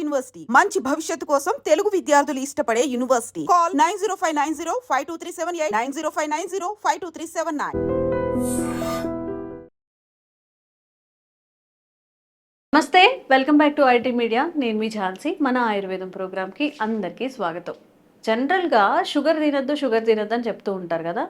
University మంచి భవిష్యత్తు కోసం తెలుగు విద్యార్థులు ఇష్టపడే యూనివర్సిటీ. కాల్ 9059052378 9059052379. నమస్తే, welcome back to IT media. నేను మీ ఝాన్సీ. మన ఆయుర్వేదం ప్రోగ్రామ్కి అందరికీ స్వాగతం. జనరల్గా షుగర్ తినద్దు అని చెప్తూ ఉంటారు కదా.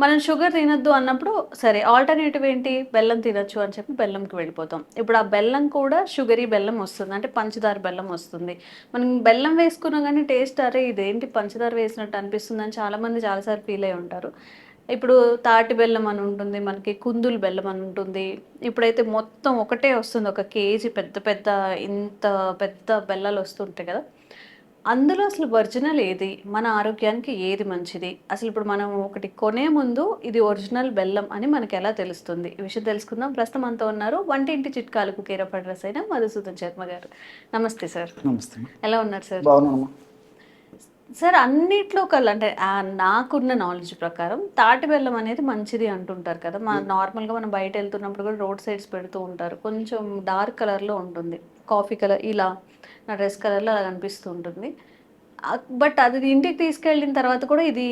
మనం షుగర్ తినద్దు అన్నప్పుడు సరే ఆల్టర్నేటివ్ ఏంటి, బెల్లం తినొచ్చు అని చెప్పి బెల్లంకి వెళ్ళిపోతాం. ఇప్పుడు ఆ బెల్లం కూడా షుగరీ బెల్లం వస్తుంది, అంటే పంచదార బెల్లం వస్తుంది. మనం బెల్లం వేసుకున్నా కానీ టేస్ట్ అరే ఇదేంటి పంచదార వేసినట్టు అనిపిస్తుంది అని చాలామంది చాలాసార్లు ఫీల్ అయి ఉంటారు. ఇప్పుడు తాటి బెల్లం అని ఉంటుంది, మనకి కుందులు బెల్లం అని ఉంటుంది. ఇప్పుడైతే మొత్తం ఒకటే వస్తుంది, 1 కేజీ పెద్ద పెద్ద ఇంత పెద్ద బెల్లాలు వస్తుంటాయి కదా. అందులో అసలు ఒరిజినల్ ఏది, మన ఆరోగ్యానికి ఏది మంచిది, అసలు ఇప్పుడు మనం ఒకటి కొనే ముందు ఇది ఒరిజినల్ బెల్లం అని మనకి ఎలా తెలుస్తుంది, ఈ విషయం తెలుసుకుందాం. ప్రస్తుతం అంతా ఉన్నారు వంటింటి చిట్కాలకు కేర్ ఆఫ్ అడ్రస్ అయిన మధుసూదన్ శర్మ గారు. నమస్తే సార్. నమస్తే. ఎలా ఉన్నారు సార్? బాగున్నాను సార్. అన్నిట్లో కల్లా అంటే నాకున్న నాలెడ్జ్ ప్రకారం తాటి బెల్లం అనేది మంచిది అంటుంటారు కదా. నార్మల్గా మనం బయట వెళ్తున్నప్పుడు కూడా రోడ్ సైడ్స్ పెడుతూ ఉంటారు, కొంచెం డార్క్ కలర్లో ఉంటుంది, కాఫీ కలర్ ఇలా నా డ్రెస్ కలర్లో అలా కనిపిస్తూ ఉంటుంది. బట్ అది ఇంటికి తీసుకెళ్ళిన తర్వాత కూడా ఇది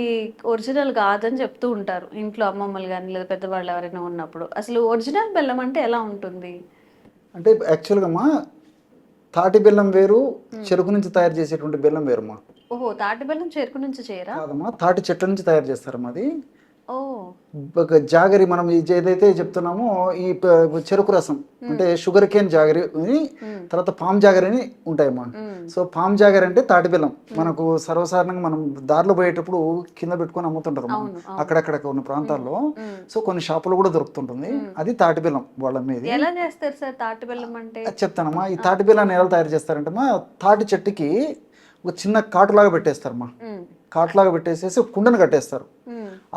ఒరిజినల్ కాదని చెప్తూ ఉంటారు ఇంట్లో అమ్మమ్మలు కానీ లేదా పెద్దవాళ్ళు ఎవరైనా ఉన్నప్పుడు. అసలు ఒరిజినల్ బెల్లం అంటే ఎలా ఉంటుంది? అంటే యాక్చువల్గా అమ్మా తాటి బెల్లం వేరు, చెరుకు నుంచి తయారు చేసేటువంటి బెల్లం వేరమ్మా. ఓహో, తాటి బెల్లం చెరుకు నుంచి చేయరా? కాదమ్మా, తాటి చెట్ల నుంచి తయారు చేస్తారమ్మా. అది ఓ జాగరి, మనం ఏదైతే చెప్తున్నామో ఈ చెరుకు రసం అంటే షుగర్ కేన్ జాగరి అని, తర్వాత పామ్ జాగరి అని ఉంటాయమ్మా. సో పామ్ జాగరి అంటే తాటి బెల్లం. మనకు సర్వసాధారణంగా మనం దారిలో పోయేటప్పుడు కింద పెట్టుకొని అమ్ముతుంటారు అక్కడక్కడ ఉన్న ప్రాంతాల్లో. సో కొన్ని షాపులో కూడా దొరుకుతుంటుంది. అది తాటి బెల్లం వాళ్ళ మీద. ఎలా చేస్తారు సార్ తాటి బెల్లం అంటే? చెప్తానమ్మా. ఈ తాటి బెల్లాన్ని ఎలా తయారు చేస్తారంటే మా తాటి చెట్టుకి ఒక చిన్న కాటులాగా పెట్టేస్తారమ్మా. కాటులాగా పెట్టేసేసి కుండను కట్టేస్తారు.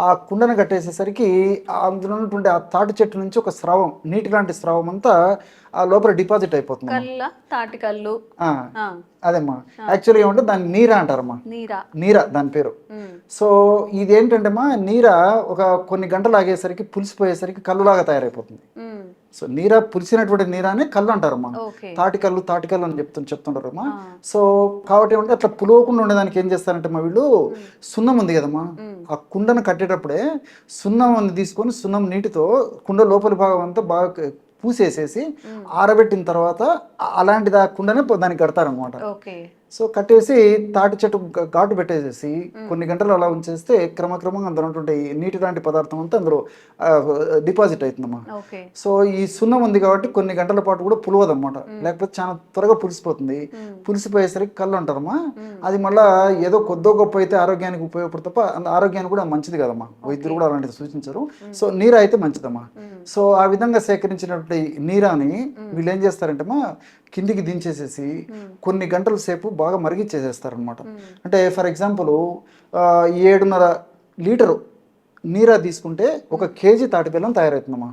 ఆ కుండను కట్టేసేసరికి అందులో ఉన్నటువంటి ఆ తాటి చెట్టు నుంచి ఒక స్రావం, నీటి లాంటి స్రావం అంతా ఆ లోపల డిపాజిట్ అయిపోతుంది. తాటి కల్లు అదేమ్మా. యాక్చువల్గా ఏమంటే దాన్ని నీరా అంటారమ్మా. నీరా దాని పేరు. సో ఇదేంటంటే మా నీరా ఒక కొన్ని గంటలు ఆగేసరికి పులిసిపోయేసరికి కల్లులాగా తయారైపోతుంది. సో నీరా, పులిసినటువంటి నీరానే కళ్ళు అంటారమ్మా. తాటి కళ్ళు అని చెప్తుంటారు అమ్మా. సో కాబట్టి ఏమంటే అట్లా పులవకుండా ఉండేదానికి ఏం చేస్తారంటే మా వీళ్ళు సున్నం ఉంది కదమ్మా, ఆ కుండను కట్టేటప్పుడే సున్నం తీసుకొని సున్నం నీటితో కుండ లోపలి భాగం అంతా బాగా పూసేసేసి ఆరబెట్టిన తర్వాత అలాంటిది ఆ కుండనే దానికి కడతారనమాట. సో కట్టేసి తాటి చెట్టు ఘాటు పెట్టేసేసి కొన్ని గంటలు అలా ఉంచేస్తే క్రమక్రమంగా అందులో ఉన్నటువంటి నీటి లాంటి పదార్థం అంతా అందులో డిపాజిట్ అవుతుందమ్మా. సో ఈ సున్నం ఉంది కాబట్టి కొన్ని గంటల పాటు కూడా పులవదన్నమాట, లేకపోతే చాలా త్వరగా పులిసిపోతుంది. పులిసిపోయేసరికి కళ్ళు అంటారమ్మా. అది మళ్ళీ ఏదో కొద్దో గొప్ప అయితే ఆరోగ్యానికి ఉపయోగపడుతుంది తప్ప ఆరోగ్యానికి కూడా మంచిది కదమ్మా. వైద్యులు కూడా అలాంటిది సూచించరు. సో నీరు అయితే మంచిదమ్మా. సో ఆ విధంగా సేకరించినటువంటి నీరాని వీళ్ళు ఏం చేస్తారంటే మా కిందికి దించేసేసి కొన్ని గంటల సేపు బాగా మరిగిచ్చేసేస్తారనమాట. అంటే ఫర్ ఎగ్జాంపుల్ 7.5 లీటరు నీరా తీసుకుంటే 1 కేజీ తాటి బెల్లం తయారవుతుందమ్మా.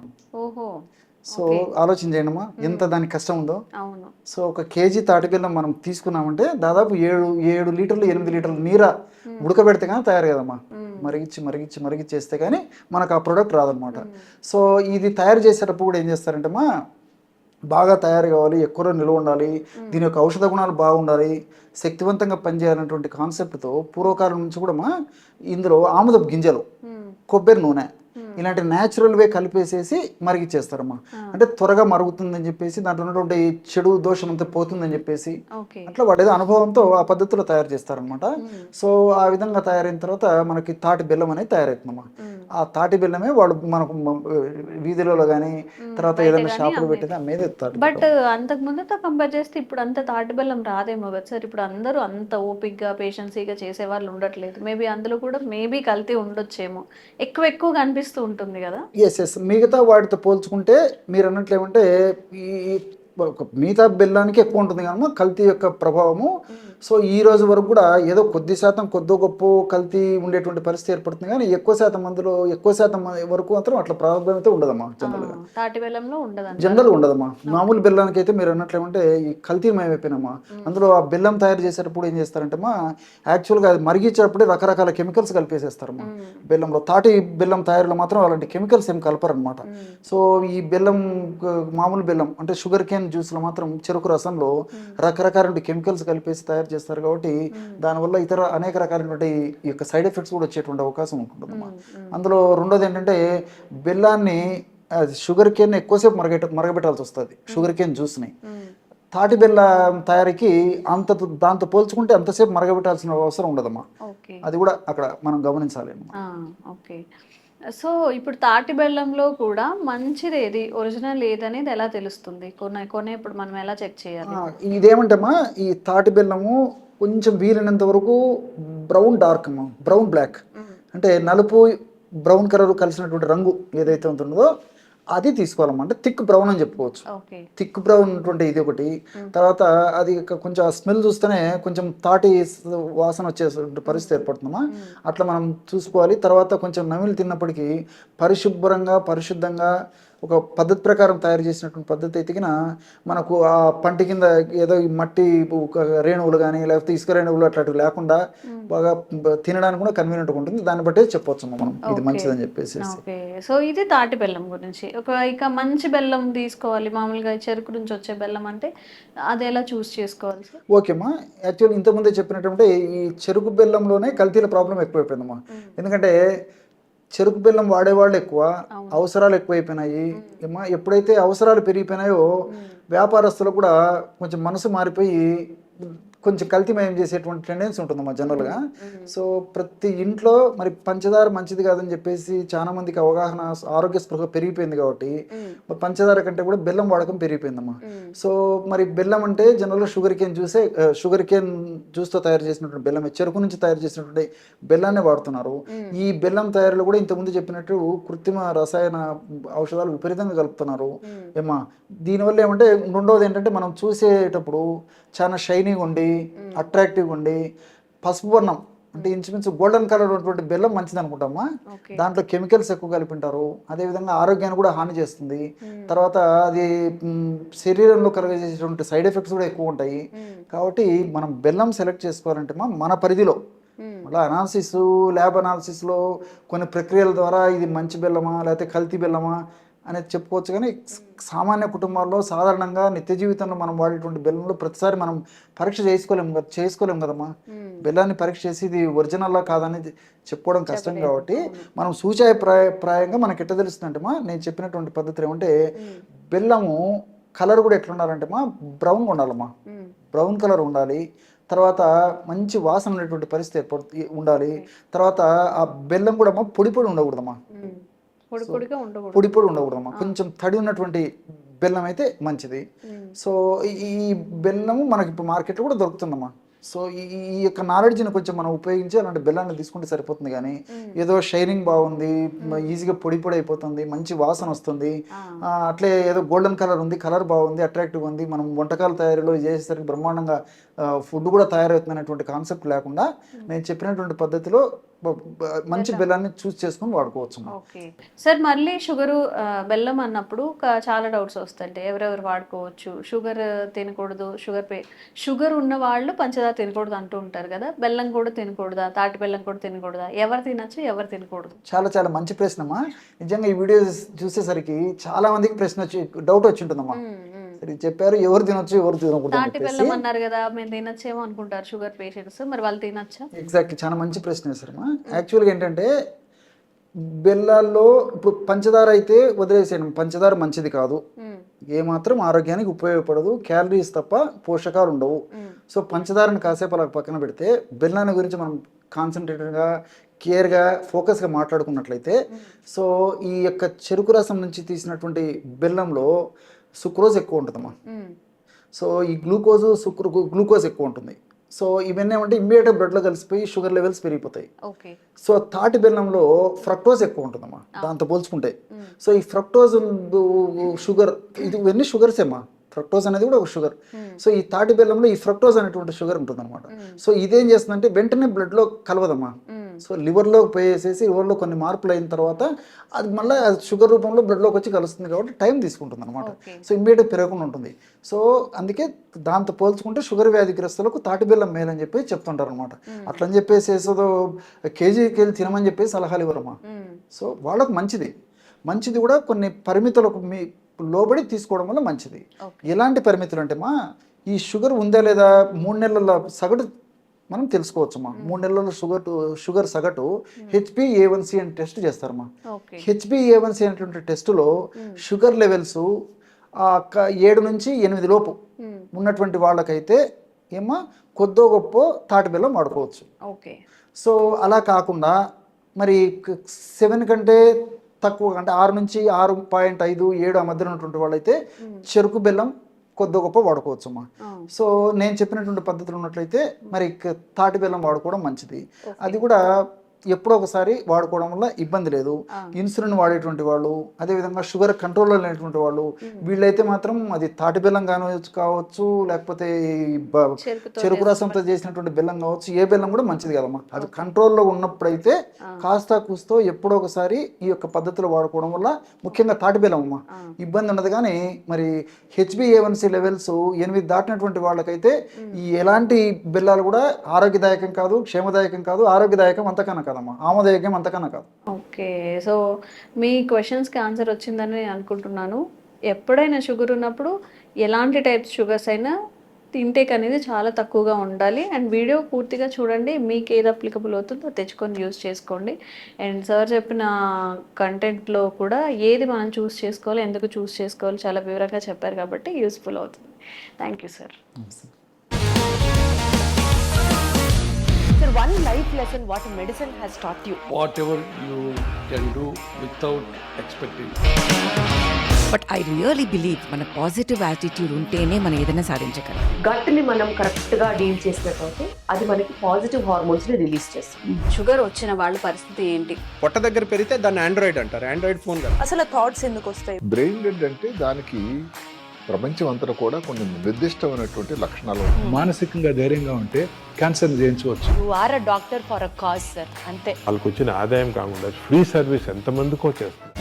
సో ఆలోచన చేయండమ్మా ఎంత దానికి కష్టం ఉందో. సో 1 కేజీ తాటి బెల్లం మనం తీసుకున్నామంటే దాదాపు 7 లీటర్లు 8 లీటర్లు నీరా ఉడకబెడితే కానీ తయారు కదమ్మా. మరిగిచ్చేస్తే కానీ మనకు ఆ ప్రోడక్ట్ రాదనమాట. సో ఇది తయారు చేసేటప్పుడు కూడా ఏం చేస్తారంటే మా బాగా తయారు కావాలి, ఎక్కువ నిల్వ ఉండాలి, దీని యొక్క ఔషధ గుణాలు బాగుండాలి, శక్తివంతంగా పనిచేయాలన్నటువంటి కాన్సెప్ట్తో పూర్వకాలం నుంచి కూడా మా ఇందులో ఆముదపు గింజలు, కొబ్బరి నూనె ఇలాంటి న్యాచురల్ వే కలిపేసేసి మరిగిచ్చేస్తారమ్మా. అంటే త్వరగా మరుగుతుందని చెప్పేసి, దాంట్లో ఉన్నటువంటి చెడు దోషం అంతా పోతుందని చెప్పేసి అట్లా వాటి అనుభవంతో ఆ పద్ధతిలో తయారు చేస్తారనమాట. సో ఆ విధంగా తయారైన తర్వాత మనకి తాటి బెల్లం అనేది తయారవుతుందమ్మా. ఆ తాటి బెల్లమే వాడు మనకు వీధిలో కానీ తర్వాత ఏదైనా షాపులో పెట్టేది అమ్మేది. బట్ అంతకు ముందుతో కంపేర్ చేస్తే ఇప్పుడు అంత తాటి బెల్లం రాదేమో కదా సార్. ఇప్పుడు అందరూ అంత ఓపిక్గా పేషెన్సీగా చేసే వాళ్ళు ఉండట్లేదు. మేబీ అందులో కూడా కల్తీ ఉండొచ్చేమో, ఎక్కువ అనిపిస్తుంది ఉంటుంది కదా. ఎస్ మిగతా వాటితో పోల్చుకుంటే మీరు అన్నట్లు ఏమంటే ఈ మిగతా బెల్లానికి ఎక్కువ ఉంటుంది కనుక కల్తీ యొక్క ప్రభావము. సో ఈ రోజు వరకు కూడా ఏదో కొద్దో గొప్ప కల్తీ ఉండేటువంటి పరిస్థితి ఏర్పడుతుంది, కానీ ఎక్కువ శాతం వరకు మాత్రం అట్లా ప్రారంభం అయితే ఉండదమ్మా. జనరల్ ఉండదమ్మా. మామూలు బెల్లానికి అయితే మీరు అన్నట్లేమంటే ఈ కల్తీమయం అయిపోయినమ్మా. అందులో ఆ బెల్లం తయారు చేసేటప్పుడు ఏం చేస్తారంటే మా యాక్చువల్గా అది మరిగించేటప్పుడే రకరకాల కెమికల్స్ కలిపేసేస్తారమ్మా బెల్లంలో. తాటి బెల్లం తయారీలో మాత్రం అలాంటి కెమికల్స్ ఏం కలపరనమాట. సో ఈ బెల్లం మామూలు బెల్లం అంటే షుగర్ కేన్ జ్యూస్లో మాత్రం చెరుకు రసంలో రకరకాల కెమికల్స్ కలిపేసి తయారు చేస్తారు కాబట్టి దానివల్ల ఇతర అనేక రకాలైనటువంటి ఈ యొక్క సైడ్ ఎఫెక్ట్స్ కూడా వచ్చేటువంటి అవకాశం ఉంటుందమ్మా. అందులో రెండోది ఏంటంటే బెల్లాన్ని షుగర్ కేన్ ఎక్కువసేపు మరగబెట్టాల్సి వస్తుంది. షుగర్ కేన్ జ్యూస్ని తాటి బెల్లం తయారీకి దాంతో పోల్చుకుంటే అంతసేపు మరగబెట్టాల్సిన అవసరం ఉండదమ్మా. అది కూడా అక్కడ మనం గమనించాలి. ఓకే. సో ఇప్పుడు తాటి బెల్లంలో కూడా మంచిది ఏది, ఒరిజినల్ ఏది అనేది ఎలా తెలుస్తుంది? కొనేప్పుడు మనం ఎలా చెక్ చేయాలి? ఇదేమంటమ్మా, ఈ తాటి బెల్లము కొంచెం వీలైనంత వరకు బ్రౌన్ డార్క్ అమ్మా, బ్రౌన్ బ్లాక్ అంటే నలుపు బ్రౌన్ కలర్ కలిసినటువంటి రంగు ఏదైతే ఉంటుందో అది తీసుకోవాలమ్మా. అంటే థిక్ బ్రౌన్ అని చెప్పుకోవచ్చు. థిక్ బ్రౌన్ ఉన్నటువంటి ఇది ఒకటి. తర్వాత అది కొంచెం స్మెల్ చూస్తేనే కొంచెం తాటి వాసన వచ్చే పరిస్థితి ఏర్పడుతుందమ్మా. అట్లా మనం చూసుకోవాలి. తర్వాత కొంచెం నమిలి తిన్నప్పటికీ పరిశుద్ధంగా ఒక పద్ధతి ప్రకారం తయారు చేసినటువంటి పద్ధతి ఎతికిన మనకు ఆ పంటి కింద ఏదో ఈ మట్టి రేణువులు కానీ లేకపోతే ఇసుక రేణువులు అట్లాంటివి లేకుండా బాగా తినడానికి కూడా కన్వీనియంట్గా ఉంటుంది. దాన్ని బట్టే చెప్పొచ్చు మనం ఇది మంచిదని చెప్పేసి. సో ఇది తాటి బెల్లం గురించి. ఇక మంచి బెల్లం తీసుకోవాలి, మామూలుగా చెరుకు నుంచి వచ్చే బెల్లం అంటే అది ఎలా చూస్ చేసుకోవాలి? ఓకేమ్మా, యాక్చువల్లీ ఇంతకుముందే చెప్పినటువంటి ఈ చెరుకు బెల్లంలోనే కల్తీల ప్రాబ్లం ఎక్కువైపోయిందమ్మా. ఎందుకంటే చెరుకు బెల్లం వాడేవాళ్ళు ఎక్కువ, అవసరాలు ఎక్కువైపోయినాయి. ఎప్పుడైతే అవసరాలు పెరిగిపోయినాయో వ్యాపారస్తులు కూడా కొంచెం మనసు మారిపోయి కొంచెం కల్తీమయం చేసేటువంటి టెండెన్సీ ఉంటుందమ్మా జనరల్గా. సో ప్రతి ఇంట్లో మరి పంచదార మంచిది కాదని చెప్పేసి చాలా మందికి అవగాహన, ఆరోగ్య స్పృహ పెరిగిపోయింది కాబట్టి పంచదార కంటే కూడా బెల్లం వాడకం పెరిగిపోయిందమ్మా. సో మరి బెల్లం అంటే జనరల్గా షుగర్ కేన్ జ్యూస్తో తయారు చేసినటువంటి బెల్లం, చెరుకు నుంచి తయారు చేసినటువంటి బెల్లాన్ని వాడుతున్నారు. ఈ బెల్లం తయారీలో కూడా ఇంతకుముందు చెప్పినట్టు కృత్రిమ రసాయన ఔషధాలు విపరీతంగా కలుపుతున్నారు ఏమా. దీనివల్ల ఏమంటే రెండవది ఏంటంటే మనం చూసేటప్పుడు చాలా షైనీగా ఉండి అట్రాక్టివ్గా ఉండి పసుపు వర్ణం అంటే ఇంచుమించు గోల్డెన్ కలర్ ఉన్నటువంటి బెల్లం మంచిది అనుకుంటామా. దాంట్లో కెమికల్స్ ఎక్కువ కలిపింటారు. అదేవిధంగా ఆరోగ్యాన్ని కూడా హాని చేస్తుంది. తర్వాత అది శరీరంలో కలిగేసేటువంటి సైడ్ ఎఫెక్ట్స్ కూడా ఎక్కువ ఉంటాయి. కాబట్టి మనం బెల్లం సెలెక్ట్ చేసుకోవాలంటే మన పరిధిలో మళ్ళీ ల్యాబ్ అనాలిసిస్లో కొన్ని ప్రక్రియల ద్వారా ఇది మంచి బెల్లమా లేకపోతే కల్తీ బెల్లమా అనేది చెప్పుకోవచ్చు. కానీ సామాన్య కుటుంబాల్లో సాధారణంగా నిత్య జీవితంలో మనం వాడేటువంటి బెల్లంలో ప్రతిసారి మనం పరీక్ష చేసుకోలేము కదమ్మా. బెల్లాన్ని పరీక్ష చేసి ఇది ఒరిజినల్లా కాదనేది చెప్పుకోవడం కష్టం కాబట్టి మనం సూచాయప్రాయంగా మనకి ఎట్లా తెలుస్తుందంటేమా, నేను చెప్పినటువంటి పద్ధతులు ఏమంటే బెల్లము కలర్ కూడా ఎట్లా ఉండాలంటేమా బ్రౌన్గా ఉండాలమ్మా. బ్రౌన్ కలర్ ఉండాలి. తర్వాత మంచి వాసన ఉండేటువంటి పరిస్థితి ఉండాలి. తర్వాత ఆ బెల్లం కూడా పొడి ఉండకూడదమ్మా. పొడి ఉండకూడదమ్మా. కొంచెం తడి ఉన్నటువంటి బెల్లం అయితే మంచిది. సో ఈ బెల్లము మనకి ఇప్పుడు మార్కెట్లో కూడా దొరుకుతుందమ్మా. సో ఈ యొక్క నాలెడ్జ్ని కొంచెం మనం ఉపయోగించి అలాంటి బెల్లాన్ని తీసుకుంటే సరిపోతుంది. కానీ ఏదో షైనింగ్ బాగుంది, ఈజీగా పొడి అయిపోతుంది, మంచి వాసన వస్తుంది, అట్లే ఏదో గోల్డెన్ కలర్ ఉంది, కలర్ బాగుంది, అట్రాక్టివ్ ఉంది, మనం వంటకాల తయారీలో చేసేసరికి బ్రహ్మాండంగా ఫుడ్ కూడా తయారవుతుంది అనేటువంటి కాన్సెప్ట్ లేకుండా నేను చెప్పినటువంటి పద్ధతిలో మంచి బెల్లాన్ని చూస్ చేసుకుని వాడుకోవచ్చు. ఓకే సార్, మళ్ళీ బెల్లం అన్నప్పుడు చాలా డౌట్స్ వస్తాయి. ఎవరెవరు వాడుకోవచ్చు? షుగర్ తినకూడదు, షుగర్ ఉన్న వాళ్ళు పంచదార తినకూడదు అంటూ ఉంటారు కదా. బెల్లం కూడా తినకూడదా? తాటి బెల్లం కూడా తినకూడదా? ఎవరు తినచ్చు, ఎవరు తినకూడదు? చాలా మంచి ప్రశ్న అమ్మా. నిజంగా ఈ వీడియో చూసేసరికి చాలా మందికి డౌట్ వచ్చి ఉంటుందమ్మా. చెప్పారు ఎవరు తినొచ్చు ఎవరు తినకూడదు. తాటి బెల్లం అన్నారు కదా, మేము తినచ్చేమో అనుకుంటారు షుగర్ పేషెంట్స్, మరి వాళ్ళు తినచ్చా? ఎగ్జాక్ట్లీ, చాలా మంచి ప్రశ్న వేశారమ్మా. యాక్చువల్గా ఏంటంటే బెల్లాల్లో ఇప్పుడు పంచదార అయితే వదిలేసేయండి, పంచదార మంచిది కాదు, ఏమాత్రం ఆరోగ్యానికి ఉపయోగపడదు, క్యాలరీస్ తప్ప పోషకాలు ఉండవు. సో పంచదారని కాసేపు అలా పక్కన పెడితే బెల్లాన్ని గురించి మనం కాన్సన్ట్రేటెడ్గా కేర్గా ఫోకస్గా మాట్లాడుకున్నట్లయితే, సో ఈ యొక్క చెరుకు రసం నుంచి తీసినటువంటి బెల్లంలో సుక్రోజ్ ఎక్కువ ఉంటుందమ్మా. సో ఈ గ్లూకోజ్ ఎక్కువ ఉంటుంది. సో ఇవన్నీ ఏమంటే ఇమ్మీడియట్గా బ్లడ్లో కలిసిపోయి షుగర్ లెవెల్స్ పెరిగిపోతాయి. సో తాటి బెల్లంలో ఫ్రక్టోజ్ ఎక్కువ ఉంటుందమ్మా దాంతో పోల్చుకుంటే. సో ఈ ఫ్రక్టోజ్ షుగర్ ఇవన్నీ షుగర్సేమ్మా. ఫ్రక్టోజ్ అనేది కూడా ఒక షుగర్. సో ఈ తాటి బెల్లంలో ఈ ఫ్రక్టోజ్ అనేటువంటి షుగర్ ఉంటుంది అనమాట. సో ఇదేం చేస్తుందంటే వెంటనే బ్లడ్లో కలవదమ్మా. సో లివర్లోకి పోయేసేసి లివర్లో కొన్ని మార్పులు అయిన తర్వాత అది మళ్ళీ షుగర్ రూపంలో బ్లడ్లోకి వచ్చి కలుస్తుంది కాబట్టి టైం తీసుకుంటుంది అనమాట. సో ఇమ్మీడియట్ పెరగకుండా ఉంటుంది. సో అందుకే దాంతో పోల్చుకుంటే షుగర్ వ్యాధిగ్రస్తులకు తాటి బెల్లం మేలని చెప్పి చెప్తుంటారు అనమాట. అట్లని చెప్పేసి ఏదో కేజీకి తినమని చెప్పేసి సలహాలు ఇవ్వరమ్మా. సో వాళ్ళకు మంచిది కూడా కొన్ని పరిమితులకు లోబడి తీసుకోవడం వల్ల మంచిది. Okay. ఎలాంటి పరిమితులు అంటే మా ఈ షుగర్ ఉందా లేదా 3 నెలల సగటు మనం తెలుసుకోవచ్చమ్మా. 3 నెలల షుగర్ సగటు HbA1c అని టెస్ట్ చేస్తారమ్మా. ఓకే. HbA1c అనేటువంటి టెస్టులో షుగర్ లెవెల్స్ 7 నుంచి 8 లోపు ఉన్నటువంటి వాళ్ళకైతే ఏమో కొద్దో గొప్ప తాటి బెల్లం వాడుకోవచ్చు. ఓకే. సో అలా కాకుండా మరి 7 కంటే తక్కువ అంటే 6 నుంచి 6.5, 7 ఆ మధ్యలో ఉన్నటువంటి వాళ్ళైతే చెరుకు బెల్లం కొద్ది గొప్ప వాడుకోవచ్చు అమ్మా. సో నేను చెప్పినటువంటి పద్ధతులు ఉన్నట్లయితే మరి తాటి బెల్లం వాడుకోవడం మంచిది. అది కూడా ఎప్పుడో ఒకసారి వాడుకోవడం వల్ల ఇబ్బంది లేదు. ఇన్సులిన్ వాడేటువంటి వాళ్ళు, అదేవిధంగా షుగర్ కంట్రోల్లో లేనటువంటి వాళ్ళు, వీళ్ళైతే మాత్రం అది తాటి బెల్లం కావచ్చు, లేకపోతే చెరుకు రసంతో చేసినటువంటి బెల్లం కావచ్చు, ఏ బెల్లం కూడా మంచిది కదమ్మా. అది కంట్రోల్లో ఉన్నప్పుడైతే కాస్త కూస్తో ఎప్పుడో ఒకసారి ఈ యొక్క పద్ధతిలో వాడుకోవడం వల్ల, ముఖ్యంగా తాటి బెల్లం అమ్మా ఇబ్బంది ఉండదు. కానీ మరి HbA1c లెవెల్స్ 8 దాటినటువంటి వాళ్ళకైతే ఈ ఎలాంటి బెల్లాలు కూడా ఆరోగ్యదాయకం కాదు, క్షేమదాయకం కాదు, ఆరోగ్యదాయకం అంతకన్నా కాదమ్మా, ఆమోదయోగ్యం అంతకన్నా కాదు. ఓకే. సో మీ క్వశ్చన్స్కి ఆన్సర్ వచ్చిందని నేను అనుకుంటున్నాను. ఎప్పుడైనా షుగర్ ఉన్నప్పుడు ఎలాంటి టైప్స్ షుగర్స్ అయినా ఇంటేక్ అనేది చాలా తక్కువగా ఉండాలి. అండ్ వీడియో పూర్తిగా చూడండి, మీకు ఏది అప్లికబుల్ అవుతుందో తెచ్చుకొని యూస్ చేసుకోండి. అండ్ సార్ చెప్పిన కంటెంట్లో కూడా ఏది మనం చూస్ చేసుకోవాలి, ఎందుకు చూస్ చేసుకోవాలి చాలా వివరంగా చెప్పారు కాబట్టి యూస్ఫుల్ అవుతుంది. Thank you sir. Sir, one life lesson what medicine has taught you. Whatever you can do without expecting. But I really believe మన పాజిటివ్ యాటిట్యూడ్ ఉంటేనే మనం ఏదైనా సాధించగలం. గట్ ని మనం కరెక్ట్ గా డీల్ చేసినట్లయితే అది మనకి పాజిటివ్ హార్మోన్స్ ని రిలీజ్ చేస్తుంది. షుగర్ వచ్చిన వాళ్ళ పరిస్థితి ఏంటి? పొట్ట దగ్గర పెరిగితే దాన్ని ఆండ్రాయిడ్ అంటారు, ఆండ్రాయిడ్ ఫోన్ కదా. అసలు థాట్స్ ఎందుకు వస్తాయి? బ్రెయిన్ డెడ్ అంటే దానికి ప్రపంచం అంతా కూడా కొన్ని నిర్దిష్టమైనటువంటి లక్షణాలు ఉంటాయి. మానసికంగా ధైర్యంగా ఉంటే క్యాన్సర్ జయించవచ్చు. You are a doctor for a cause sir, అంతే. వాళ్ళకి వచ్చిన ఆదాయం కాకుండా ఫ్రీ సర్వీస్ ఎంతమందికో చేస్తుంది.